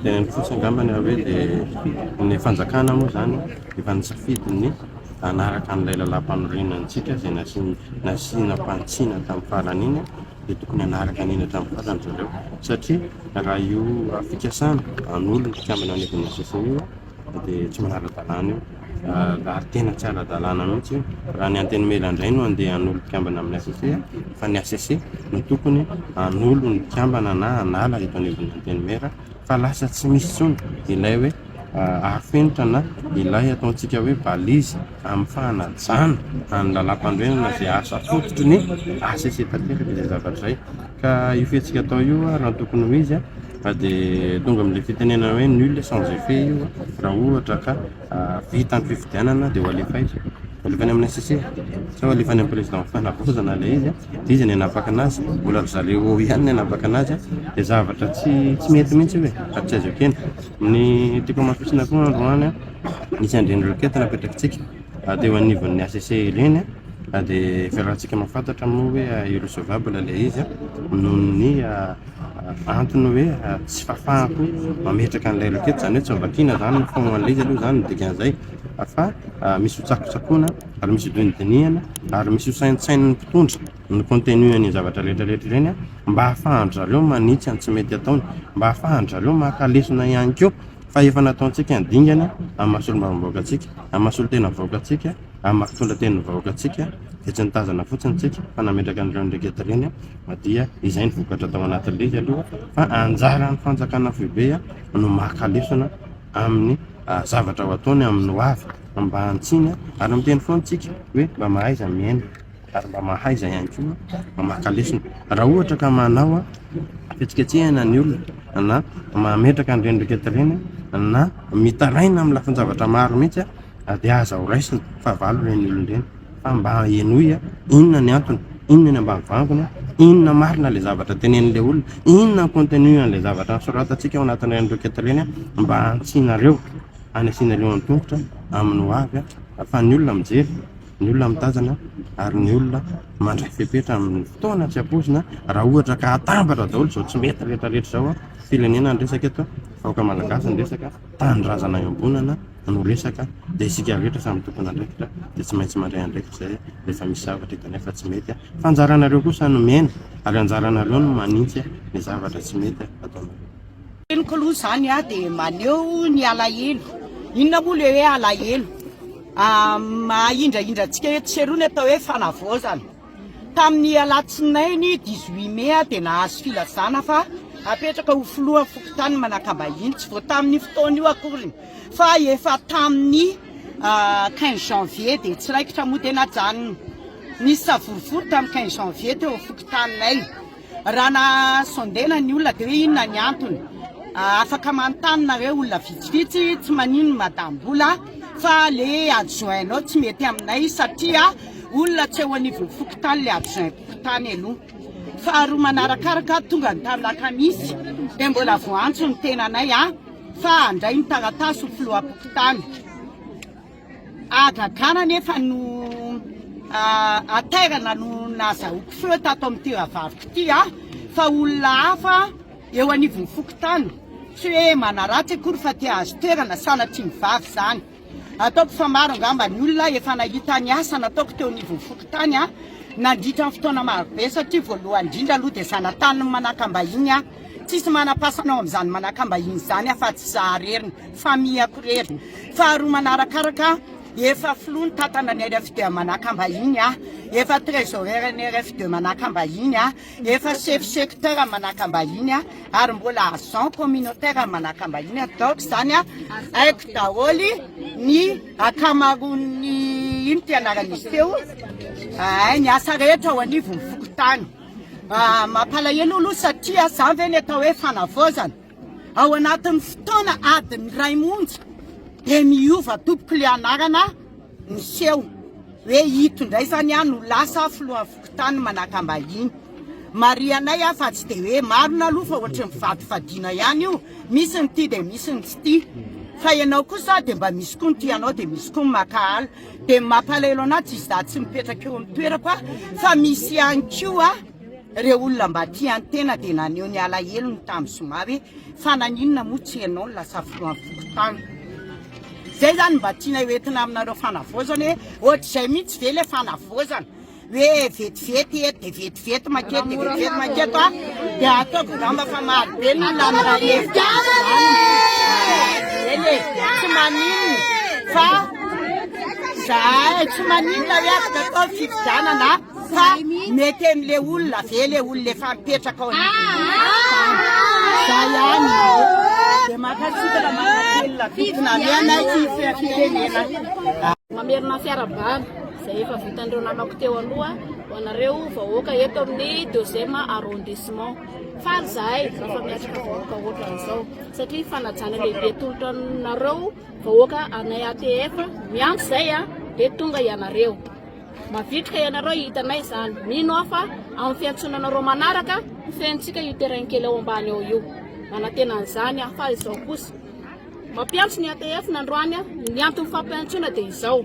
tena ny fotsy angambany hoe dia ny fanjakana moa zany efa nisafidy ny anaraka an'ilay lalam-panorenantsika izay nasiana mpantsiana tamin'ny farany iny dia tokony anaraka an'iny hatramin'ny farany zareo satria raha io fikasana an'olo ny mpikambana anivon'ny ACC io dia tsy manara-dalàna io ary tena tsy ara-dalàna mihitsy io raha ny anteny melandray no andeha an'olo mpikambana amin'ny ACC fa ny ACC no tokony an'olo ny mpikambana na anala eto anivon'ny anteny mera fa lasa tsy misy tsony ilay hoe ahafenitra na ilay ataontsika hoe balizy amin'ny fahanajana any lalam-pandroenana izay asa fototry ny ACC tanteraka izay zavatra izay ka io fihetsika atao io raha tokony ho izy dia tonga amin'ilay fitenenana hoe nul sans effet io raha ohatra ka vita ny fifidianana dia ho alefany amin'ny ACC sa ho alefany amin'ny président fanavozana ilay izy dia izy ny hanapaka anazy mbola ry zareo ihany ny hanapaka anazy dia zavatra tsy mety mihitsy hoe fa tsy azo ekena ny tiako mahafisina koa androany nisy andreny rokety napetrakintsika dia ho anivon'ny ACC ireny dia fiarahantsika mahafantatra moa hoe irrecevable ilay izy noho ny antony hoe tsy fafahako mametraka an'ilay rokety zany hoe tsy mivakina zany ny fogna an'ilay izy aloha zany ny dikan'izay fa misy hotsakotsakona ary misy hodinidiniana ary misy hosaintsain'ny mpitondra ny contenuan'ny zavatra rehetrarehetra ireny mba hahafahandry zareo manitsy any tsy mety ataony mba hahafahandry zareo mahakalesona ihany keo fa efa nataontsika andingana amin'ny mahasolo mbavam-bahoaka atsika amin'ny mahasolo tena vahoaka atsika amin'ny mahatondra tena vahoaka atsika dia tsy nitazana fotsiny tsika fa nametraka an'ireo nrekety ireny dia izay ny vokatra atao anatin'ilay izy aloha fa anjara ny fanjakana foibe no mahakalesona amin'ny zavatra ho ataony amin'ny ho avy mba hantsiny ary miteny foantsika hoe mba mahaiza miaina ary mba mahaiza ihany koa mba mahakalesona raha ohatra ka manao fetsiketsehana ny olona na mametraka an'ireny rekety ireny na mitaraina amin'ny lafiny zavatra maro mihitsy dia aza ho raisina fa valo ireny olon'ireny fa mba enoy inona ny antony inona ny ambanivankony inona marina ilay zavatra tenen'ilay olona inona ny contenu an'ilay zavatra nysoratantsika ao anatin'ireny rekety ireny mba hantsianareo any asianareo ny tongotra amin'ny ho avy fa ny olona mijery ny olona mitazana ary ny olona mandray fepetra amin'ny fotoana tsy ampozina raha ohatra ka atambatra daholo zao tsy mety rehetrarehetra zao firenena ny resaka eto vahoaka malagasy ny resaka tanindrazana iambonana no resaka dia isika rehetra samy tokony andraikitra dia tsy maintsy mandray andraikitra zay rehefa misy zavatra hitanefa tsy mety fa anjaranareo kosa no miaina ary anjaranareo no manintsy ny zavatra tsy mety ataonareo eniko aloha zany dia maneo ny alahelo inona moa le hoe alahelo mahindrahindratsika eto serony atao hoe fanavaozana tamin'ny alatsinainy 18 mai dia nahazo filazana fa apetraka ho filoha fokotany manakambahiny tsy vao tamin'ny fotoana io akoriny fa efa tamin'ny 15 janvier dia tsy raikitra moa tena janony nisy savorivory tamin'ny 15 janvier teo fokotaninay raha na sondena ny olona dia hoe inona ny antony afaka manontanina olona vitsivitsy tsy manino madambola fa le adjointinao tsy mety aminay satria olona tsy eo anivon'ny fokotany le adjoint fokotany aloha faharoa manarakaraka tonga ny tamin'ny alakamisy dia mbola voantso ny tenanay fa andray ny taratasy ho filoha-pokotany agagana nefa no atairana no nazahoako feo tato amin'ny teravaviko ty fa olona hafa eo anivon'ny fokotany tsy hoe manaratsy akory fa tia azo toerana sanatry mivavy zany ataoko fa maro angamba ny olona efa nahita ny asa nataoko teo anivon'ny fokotany nandritra ny fotoana marobe satria voalohany indrindra aloha dia zanatany manakambahiny tsisy manapasanao amin'izany manakambahiny zany fa tsy zahareriny famille rery faharoa manarakaraka efa filoha ny tatana ny RFD manakambahiny efa trésorier ny RFD manakambahiny efa chef secteur manakambahiny ary mbola agent communautaire manakambahiny ataoko zany haiko daholy ny akamaroan'ny ino ty anaran'izy teo ny asa rehetra ao anivon'ny fokotany mampalahelo aloha satria zany ve ny atao hoe fanavaozana ao anatin'ny fotoana adiny ray monja dia miova tompoko le anarana miseho hoe ito indray zany no lasa filohan'ny fokotany manakambahiny marianay fa tsy dia hoe marona aloha fa ohatra mivadifadiana ihany io misy ny ty dia misy ny tsy ty fa ianao kosa dia mba misy koa ny tianao dia misy koa ny makahala dia mampalahelo anazy izy za tsy mipetraka eo amin'ny toerako fa misy ihany koa reo olona mba tiany tena dia naneho ny alahelo ny tamin'ny zoma hoe fananinona moa tsy ianao ny lasa filohan'ny fokotany. Zay zany mba tiana hoentina aminareo fanavozana hoe ohatr'izay mihitsy ve le fanavozana hoe vetivety eto dia vetivety maketo dia vetivety maketo a dia ataoko ngamba fa marobe ny olona amin'ny raha hevitra eny tsy maninona fa zahay tsy maninona hoe afaka atao fifidianana fa mety amin'le olona ve le olona efa mipetraka ao zay ihany dia makasitaka manatelina fitinalena fitenena mamerina fiarabana zay efa vitandreo namako teo aloha ho anareo vahoaka eto amin'ny 2e arrondissement faly zahay rafa miatrika vahoaka ohatran'izao satria fanajana lehibe tolotra nareo vahoaka anay ATF miandry zay a dia tonga ianareo mavitrika ianareo hitanay zany mino aho fa amin'ny fiantsonanareo manaraka fentsika io terrain kely ao ambany ao io manantena an'izany aho fa izao kosa mampiantso ny ATF nandroany ny antony fampiantsona dia izao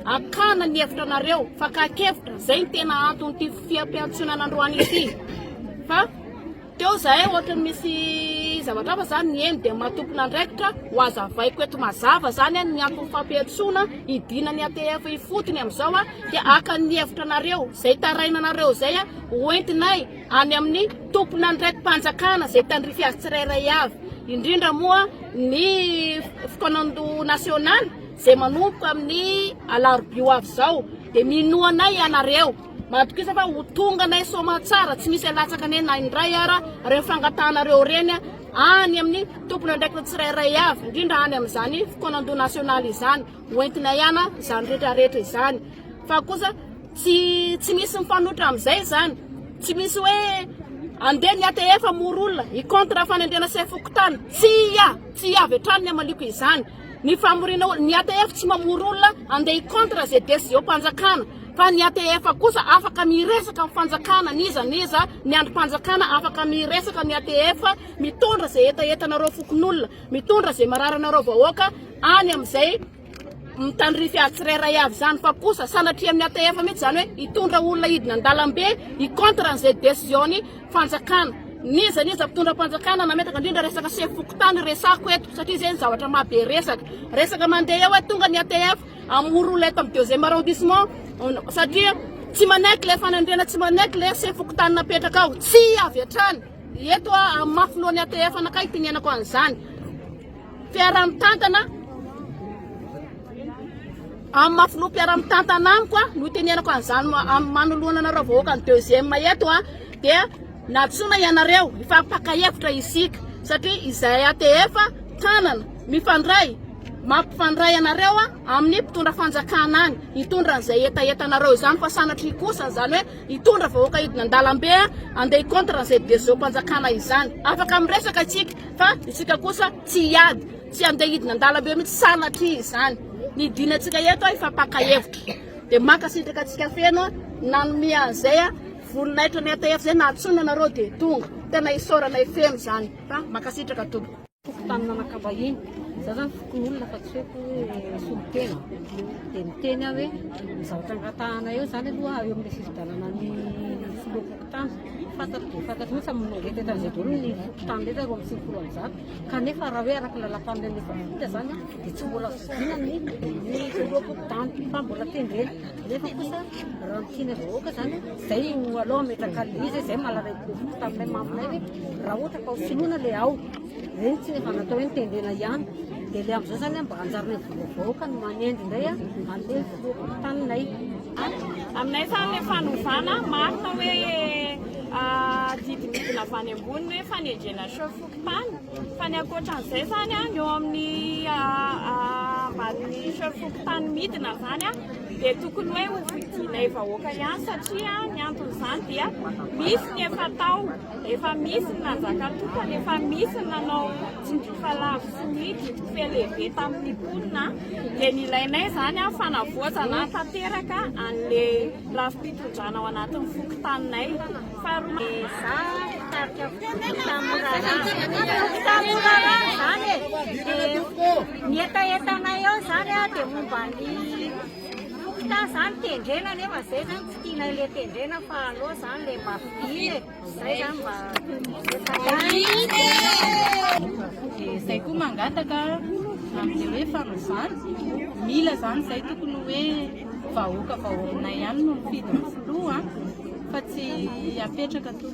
akana ny hevitra nareo fa kakevitra zay ny tena antony ty fiampiantsona nandroany ity fa teo zahay ohatra misy zavatra fa zany ny eny dia matompona andraikitra ho azavaiko eto mazava zany ny antony fampiantsona idina ny ATF ifotony amin'izao dia aka ny hevitra nareo zay taraina nareo zay hoentinay any amin'ny tompona andraiki-panjakana zay tandrify azy tsirairay avy indrindra moa ny fikonando nasionaly zay manomboka amin'ny alarobio avy zao dia minoanay ianareo matokisa fa ho tonga nay soma tsara tsy misy alatsaka ny na indray ara reo fangatanareo reny any amin'ny tompona ndraiky tsirairay avy indrindra any amin'izany fikonando nasionaly izany hoentina ihana izany rehetrarehetra izany fa kosa tsy misy mifanotra amin'izay zany tsy misy hoe andeha ny ATF moro olona ikontra fanendrena se fokotany tsy avy hatrany ny amaliko izany ny famorina ny ATF tsy mamoro olona andeha ikontra zay desizio mpanjakana fa ny ATF kosa afaka miresaka amin'ny fanjakana niza ny androm-panjakana afaka miresaka ny ATF mitondra zay etaetanareo fokon'olona mitondra zay mararanareo vahoaka any amin'izay mitandrify azy tsirairay avy zany fa kosa sanatria amin'ny ATF mihitsy zany hoe hitondra olona hidina an-dalambe ikontra an'izay desisiony fanjakana niza mpitondra mpanjakana nametaka indrindra resaka se fokotany resako eto satria zay ny zavatra mahabe resaka mandeha eo tonga ny ATF amoro olona eto amin'ny 2e arrondissement satria tsy manaiky le fanendrena tsy manaiky le se fokotany napetraka ao tsy avy hatrany eto amin'ny mafilohan'ny ATF anakay tinenako an'izany fiara-mitantana amin'ny mafiloha mpiara-mitantana amiko no tenenako an'izany manoloana anareo vahoaka ny 2e eto dia natsona ianareo ifampakahevitra isika satria izay ATF tanana mifandray mampifandray anareo amin'ny mpitondra fanjakana any hitondra an'izay etaetanareo izany fa sanatria kosa zany hoe hitondra vahoaka hidina an-dalambe andeha ikontra an'izay desizio mpanjakana izany afaka miresaka isika fa isika kosa tsy hiady tsy andeha hidina an-dalambe mihitsy sanatria izany ny dinantsika eto ifampakahevitra dia makasitraka atsika feno nanomia an'izay voninahitra ny ATF zay nahatsona anareo dia tonga tena isorana ifeno zany fa makasitraka tompo fokotany nanakavahiny za zany fokon'olona fa tsy hoe solotena dia miteny aho hoe zavatra angatahana eo zany aloha eo amin'ny fifidianana ny filoha fokotany fantatro mihitsy amin'ny nongety etan'izay daholo ny fokotany leta ro amin'ny 50 kanefa raha hoe araka lalampamin'ny efa vita zany dia tsy mbola vidina ny filoha fokotany fa mbola tendrena nefa kosa raha mitiana vahoaka zany zay aloha metraka lizy zay malaray fokotanynay maminay hoe raha ohatra ka ho sinoana le ao reny tsy nefa natao hoe nitendrena ihany dia le amin'izao zany mba anjarana vahoaka no manendry indray an'le filoha fokotaninay aminay fa le fanovana marina hoe didimidina avy any ambony hoe fanendrena sefokotany fa ny akoatran'izay zany eo amin'ny ambanin'ny sefokotany midina zany dia tokony hoe ho vidinay vahoaka ihany satria ny anton'izany dia misy ny efa tao efa misy ny nanjakatokana efa misy ny nanao tsindrifalavy sy ny didifehy lehibe tamin'ny mponina dia nilainay zany fanavoazana tanteraka an'le rafi-pitondrana ao anatin'ny fokotaninay ny etaetanay eo zany dia momba ny fokota zany tendrena nefa zay zany tsy tiana ile tendrena fa aleo zany le mafile zay zany mba zay koa mangataka amin'le hoe fanovana mila zany zay tokony hoe vahoaka aminay ihany no mifidy ny filoha fa tsy apetraka to